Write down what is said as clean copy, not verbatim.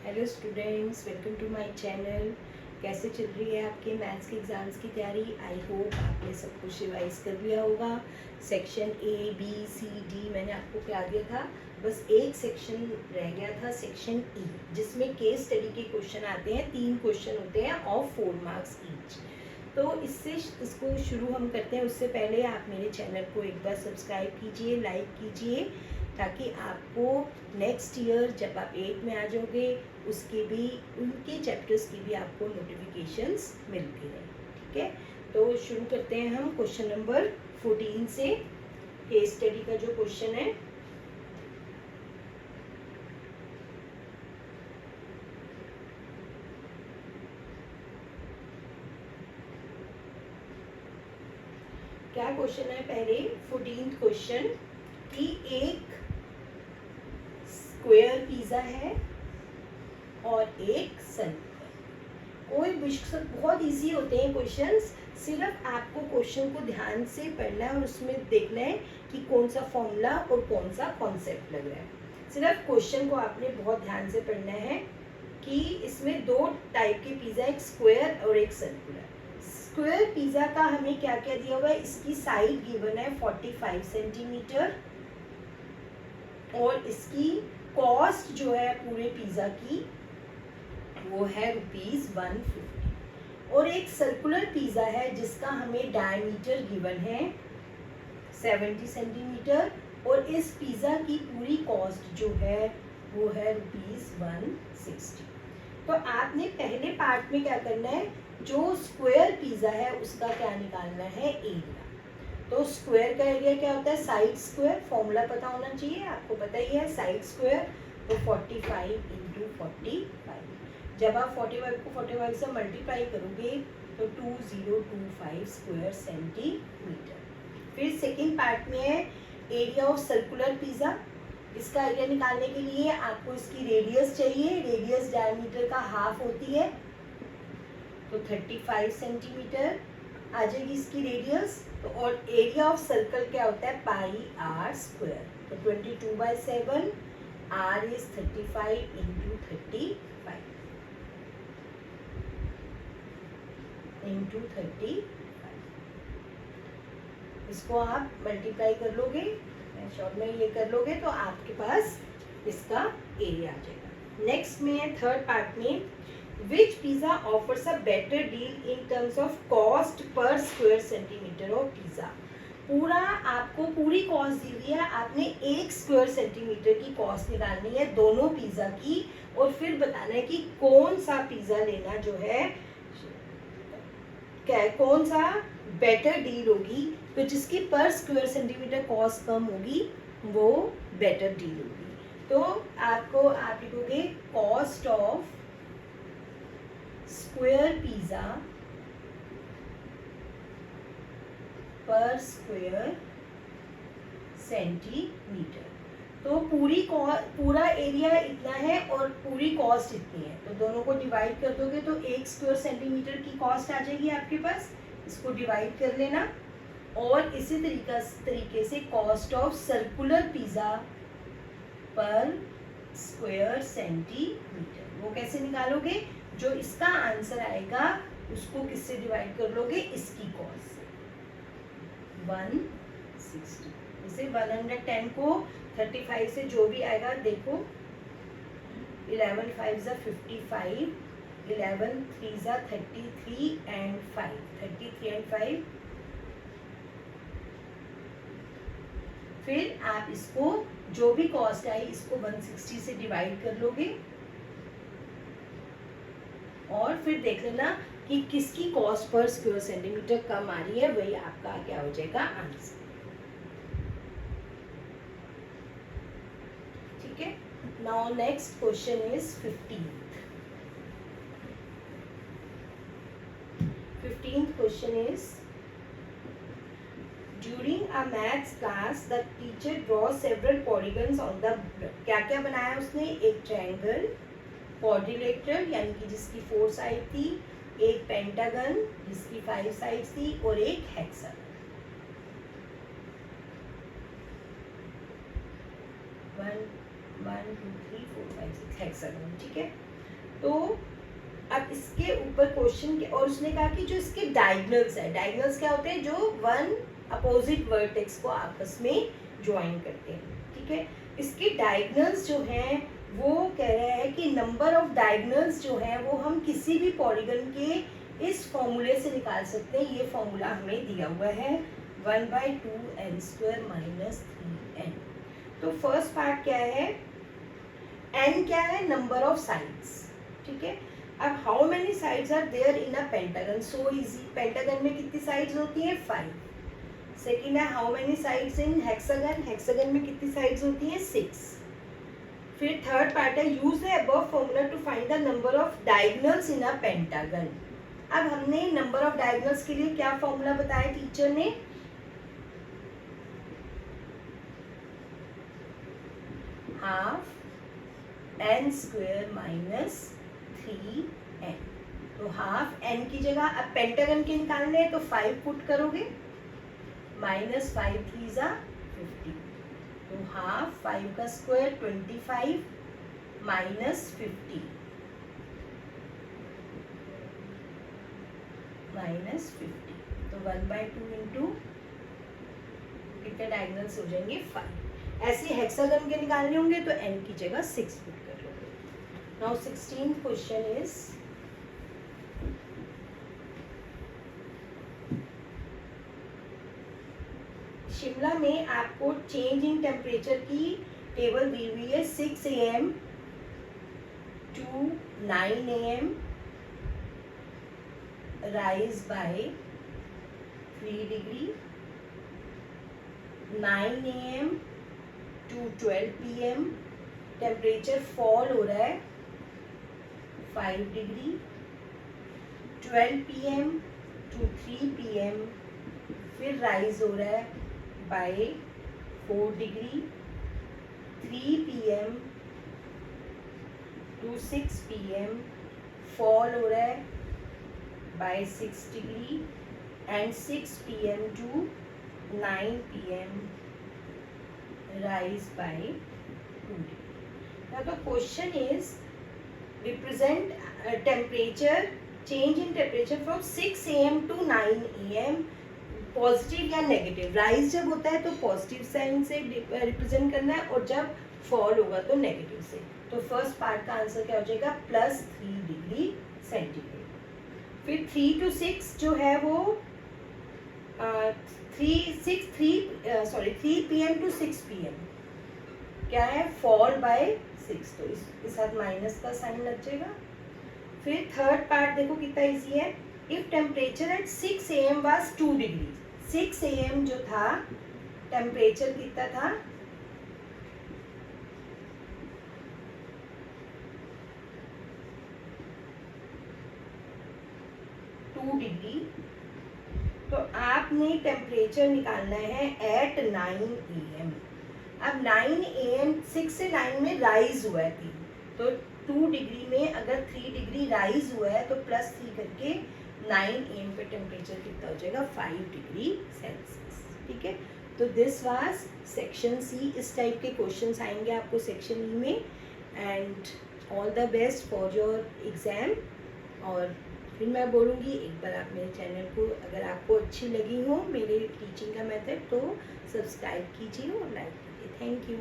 Hello students, welcome to my channel. कैसे चल रही है आपके मैथ्स के एग्ज़ाम्स की तैयारी? आई होप आपने सब कुछ रिवाइज कर लिया होगा। Section A B C D मैंने आपको करा दिया था, बस एक सेक्शन रह गया था, सेक्शन ई, जिसमें केस स्टडी के क्वेश्चन आते हैं। 3 क्वेश्चन होते हैं ऑफ 4 मार्क्स ईच। तो इसको शुरू हम करते हैं। उससे पहले आप मेरे चैनल को एक बार सब्सक्राइब कीजिए, लाइक कीजिए, ताकि आपको नेक्स्ट ईयर जब आप 8 में आ जाओगे उसके भी, उनके चैप्टर्स की भी आपको नोटिफिकेशंस मिलती हैं। ठीक है, तो शुरू करते हैं हम क्वेश्चन नंबर 14 से। केस स्टडी का जो क्वेश्चन है, क्या क्वेश्चन है? पहले 14th क्वेश्चन कि एक स्क्वायर पिज़्ज़ा है और एक सर्कल। कोई मुश्किल, बहुत इजी होते हैं क्वेश्चंस। सिर्फ आपको क्वेश्चन को ध्यान से पढ़ना है और उसमें देखना है कि कौन सा फॉर्मूला और कौन सा कॉन्सेप्ट लग रहा है। सिर्फ क्वेश्चन को आपने बहुत ध्यान से पढ़ना है कि इसमें 2 टाइप के पिज़्ज़ा, एक स्क्वायर और एक सर्कुलर। स्क्वायर पिज़्ज़ा का हमें क्या क्या दिया हुआ है? इसकी साइड गिवन है 45 सेंटीमीटर और इसकी कॉस्ट जो है पूरे पिज़्ज़ा की वो है ₹150। और एक सर्कुलर पिज़्ज़ा है जिसका हमें डायमीटर गिवन है 70 सेंटीमीटर और इस पिज़्ज़ा की पूरी कॉस्ट जो है वो है ₹160। तो आपने पहले पार्ट में क्या करना है, जो स्क्वायर पिज़्ज़ा है उसका क्या निकालना है? एरिया। तो स्क्वायर का एरिया क्या होता है? साइड स्क्वायर, फॉर्मूला पता होना चाहिए, आपको पता ही है। साइड स्क्वायर तो 45 इंटू 45। जब आप 45 को 45 से मल्टीप्लाई करोगे तो 2025 स्क्वायर सेंटीमीटर। फिर सेकेंड पार्ट में है एरिया ऑफ सर्कुलर पिज़्ज़ा। इसका एरिया निकालने के लिए आपको इसकी रेडियस चाहिए। रेडियस डायमीटर का हाफ होती है, तो 35 सेंटीमीटर आ जाएगी इसकी रेडियस। तो और एरिया ऑफ सर्कल क्या होता है? पाई आर स्क्वायर। तो 22/7, आर इज 35 इंटू 35 इंटू 35। इसको आप मल्टीप्लाई कर लोगे, शॉर्ट में ये कर लोगे तो आपके पास इसका एरिया आ जाएगा। नेक्स्ट में है थर्ड पार्ट में, which pizza offers a better deal in terms of cost per square centimetre of pizza. पूरा आपको पूरी कॉस्ट दी हुई है, आपने 1 स्क्वायर सेंटीमीटर की कॉस्ट निकालनी है दोनों पिज़्ज़ा की, और फिर बताना है कि कौन सा पिज़्ज़ा लेना जो है, क्या कौन सा बेटर डील होगी। तो जिसकी पर स्क्वायर सेंटीमीटर कॉस्ट कम होगी वो बेटर डील होगी। तो आपको आप लिखोगे कॉस्ट ऑफ स्क्वायर पिज़्ज़ा पर स्क्वायर सेंटीमीटर। तो पूरा एरिया इतना है और पूरी कॉस्ट इतनी है, तो दोनों को डिवाइड कर दोगे तो 1 स्क्वायर सेंटीमीटर की कॉस्ट आ जाएगी आपके पास। इसको डिवाइड कर लेना। और इसी तरीके से कॉस्ट ऑफ सर्कुलर पिज़्ज़ा पर स्क्वायर सेंटीमीटर, वो कैसे निकालोगे? जो इसका आंसर आएगा उसको किससे डिवाइड कर लोगे? इसकी कॉस्ट से, 160। जैसे 110 को 35 से जो भी आएगा, देखो 11 5 55, 11 3 33 एंड 5, 33 एंड 5। फिर आप इसको जो भी कॉस्ट आई इसको 160 से डिवाइड कर लोगे और फिर देख लेना कि किसकी कॉस्ट पर स्क्वायर सेंटीमीटर कम आ रही है, वही आपका क्या हो जाएगा? आंसर। ठीक है, now next question is 15th question is, during a maths class the teacher draws several polygons on the, क्या क्या बनाया उसने? एक ट्रायंगल, क्वाड्रिलेटरल यानी कि जिसकी 4 साइड थी, एक पेंटागन जिसकी 5 साइड्स थी और एक हेक्सागन। 1 1 2 3 4 5 6 हेक्सागन। ठीक है, तो अब इसके ऊपर क्वेश्चन के, और उसने कहा कि जो इसके डायगोनल्स है, डायगोनल्स क्या होते हैं, जो वन अपोजिट वर्टेक्स को आपस में ज्वाइन करते हैं, ठीक है। इसके डायगोनल्स जो हैं वो कह रहे हैं कि नंबर ऑफ डायगोनल्स जो हैं वो हम किसी भी पॉलीगन के इस फॉर्मूले से निकाल सकते हैं। ये फॉर्मूला हमें दिया हुआ है 1/2n² माइनस 3n। तो फर्स्ट पार्ट क्या है, n क्या है, नंबर ऑफ साइड्स, ठीक है। अब how many sides are there in a pentagon, so easy, pentagon में कितनी साइड्स होती हैं, 5। सेकेंड है how many sides in hexagon, hexagon में कितनी साइड्स होती हैं, 6। फिर थर्ड पार्ट है use the above formula to find the number of diagonals in a pentagon. अब हमने नंबर ऑफ डायगोनल्स के लिए क्या फॉर्मूला बताया टीचर ने, हाफ n² माइनस 3n। तो हाफ n की जगह अब पेंटागन के निकालने हैं तो 5 पुट करोगे, माइनस 5 3 = 50। तो हाफ 5 का स्क्वायर 25 माइनस 50 माइनस 50। तो 1/2 इंटू कितने डायगोनल्स हो जाएंगे, 5। ऐसे हेक्सागन के निकालने होंगे तो n की जगह 6 पुट कर लोगे। Now 16th question is, Shimla में आपको चेंज इन टेम्परेचर की टेबल दी हुई है 6 AM to 9 AM rise by 3 degree, 9 AM to 12 PM temperature fall हो रहा है 5 डिग्री, 12 PM to 3 PM फिर राइज हो रहा है by 4 degree, 3 PM to 6 PM fall हो रहा है by 6 degree and 6 PM to 9 PM rise by 2 degree. Now the question is represent temperature change in temperature from 6 AM to 9 AM, positive या negative. Rise जब होता है तो positive sign से represent करना है और जब फॉल होगा तो नेगेटिव से। तो फर्स्ट पार्ट का आंसर क्या हो जाएगा, +3 डिग्री सेंटीग्रेड। फिर 3 to 6 जो है वो 3 PM to 6 PM क्या है, फॉल बाय 6। तो इसके साथ माइनस का साइन लग जाएगा। फिर थर्ड पार्ट देखो कितना इजी है, if temperature at 6 AM was 2 degree, 6 AM जो था टेम्परेचर कितना था, 2 डिग्री। तो आपने टेम्परेचर निकालना है एट 9 AM। अब 9 AM 6 से 9 में राइज हुआ है 3, तो 2 डिग्री में अगर 3 डिग्री राइज हुआ है तो +3 करके 9 AM पे टेम्परेचर कितना हो जाएगा, 5 डिग्री सेल्सियस, ठीक है। तो दिस वाज सेक्शन सी। इस टाइप के क्वेश्चंस आएंगे आपको सेक्शन ई में। And all the best for your exam. और फिर मैं बोलूँगी एक बार आप मेरे चैनल को, अगर आपको अच्छी लगी हो मेरे टीचिंग का मेथड, तो सब्सक्राइब कीजिए और लाइक कीजिए। Thank you.